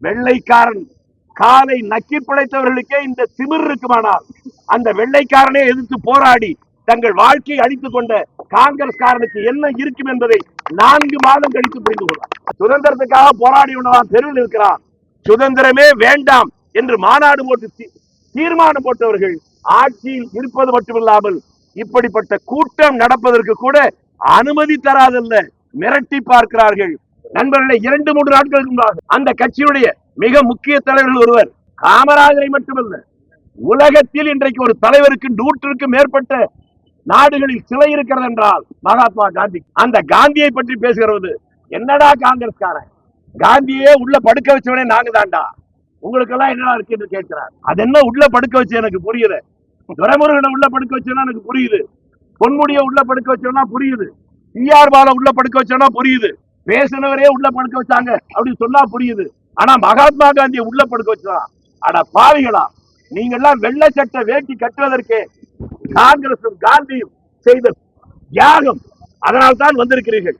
வெள்ளைக்காரன் காலை நக்கி படைத்தவர்களுக்கே இந்த திமிர் இருக்குமானால் அந்த வெள்ளைக்காரனை எதிர்த்து போராடி தங்கள் வாழ்க்கையை அழித்துக் கொண்ட காங்கிரஸ்காரனுக்கு என்ன இருக்கும் என்பதை 4 மாதம் கழித்து புரிந்து கொள்ளார். சுதந்திரத்துக்காக போராடியவன் தெருவில் இருக்கிறான். சுதந்திரமே வேண்டாம் என்று மாநாடு போட்டு தீர்மானம் போட்டவர்கள் ஆட்சியில் இருப்பது மட்டுமில்லாமல் இப்படிப்பட்ட கூட்டம் நடப்பதற்கு கூட அனுமதி தராதல்ல, மிரட்டி பார்க்கிறார்கள். நண்பர்களே, 2-3 நாட்களுக்கு முன்பாக அந்த கட்சியுடைய மிக முக்கிய தலைவர்கள் ஒருவர் காமராஜரை மட்டுமல்ல, உலகத்தில் இன்றைக்கு ஒரு தலைவருக்கு 100க்கும் மேற்பட்ட நாடுகளில் சிலை இருக்கிறது என்றால் மகாத்மா காந்தி. அந்த காந்தியை பற்றி பேசுகிறது என்னடா காங்கிரஸ்காரன், காந்தியே உள்ள படுக்க வச்சவனே நாங்க தாண்டா, உங்களுக்கு எல்லாம் என்னடா இருக்கு என்று கேட்கிறார். அது என்ன உள்ள படுக்க வச்சு எனக்கு புரியுது, துரைமுருகனை உள்ள படுக்க வச்சோன்னா எனக்கு புரியுது, பொன்முடிய உள்ள படுக்க வச்சோன்னா புரியுது, பிஆர் பால உள்ள படுக்க வச்சோன்னா புரியுது, பேசினவரே உள்ள படுக்க வச்சாங்க அப்படின்னு சொன்னா புரியுது. ஆனா மகாத்மா காந்தியை உள்ள படுக்க வச்சா, அட பாவிகளா, நீங்க எல்லாம் வெள்ளை சட்டை வேட்டி கட்டுவதற்கு காங்கிரசும் காந்தியும் செய்த தியாகம், அதனால் தான் வந்திருக்கிறீர்கள்.